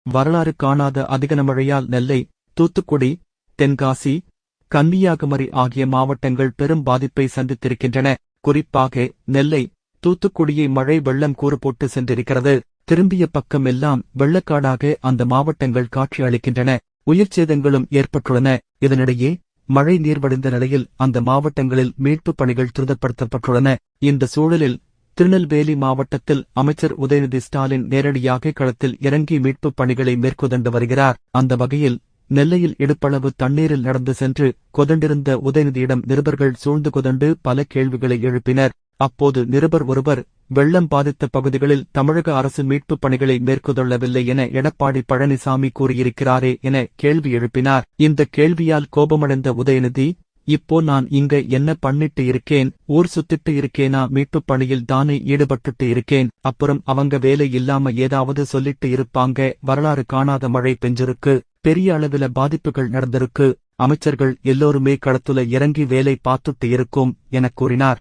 வரலாறு காணாத அதிக மழையால் நெல்லை, தூத்துக்குடி, தென்காசி, கன்னியாகுமரி ஆகிய மாவட்டங்கள் பெரும் பாதிப்பை சந்தித்திருக்கின்றன. குறிப்பாக நெல்லை, தூத்துக்குடியை மழை வெள்ளம் கூறு போட்டு சென்றிருக்கிறது. திரும்பிய பக்கம் எல்லாம் வெள்ளக்காடாக அந்த மாவட்டங்கள் காட்சி அளிக்கின்றன. உயிர்ச்சேதங்களும் ஏற்பட்டுள்ளன. இதனிடையே மழை நீர் வடிந்த நிலையில் அந்த மாவட்டங்களில் மீட்புப் பணிகள் துரிதப்படுத்தப்பட்டுள்ளன. இந்த சூழலில் திருநெல்வேலி மாவட்டத்தில் அமைச்சர் உதயநிதி ஸ்டாலின் நேரடியாக களத்தில் இறங்கி மீட்புப் பணிகளை மேற்கொண்டு வருகிறார். அந்த வகையில் நெல்லையில் இடுப்பளவு தண்ணீரில் நடந்து சென்று கொதண்டிருந்த உதயநிதியிடம் நிருபர்கள் சூழ்ந்து கொதண்டு பல கேள்விகளை எழுப்பினர். அப்போது நிருபர் ஒருவர், வெள்ளம் பாதித்த பகுதிகளில் தமிழக அரசு மீட்புப் பணிகளை மேற்கொள்ளவில்லை என எடப்பாடி பழனிசாமி கூறியிருக்கிறாரே என கேள்வி எழுப்பினார். இந்த கேள்வியால் கோபமடைந்த உதயநிதி, இப்போ நான் இங்க என்ன பண்ணிட்டு இருக்கேன், ஊர் சுத்திட்டு இருக்கேனா, மீட்புப் பணியில் தானே ஈடுபட்டுட்டு இருக்கேன், அப்புறம் அவங்க வேலை இல்லாம ஏதாவது சொல்லிட்டு இருப்பாங்க, வரலாறு காணாத மழை பெஞ்சிருக்கு, பெரிய அளவில பாதிப்புகள் நடந்திருக்கு, அமைச்சர்கள் எல்லோருமே களத்துல இறங்கி வேலை பார்த்துட்டு இருக்கும் என கூறினார்.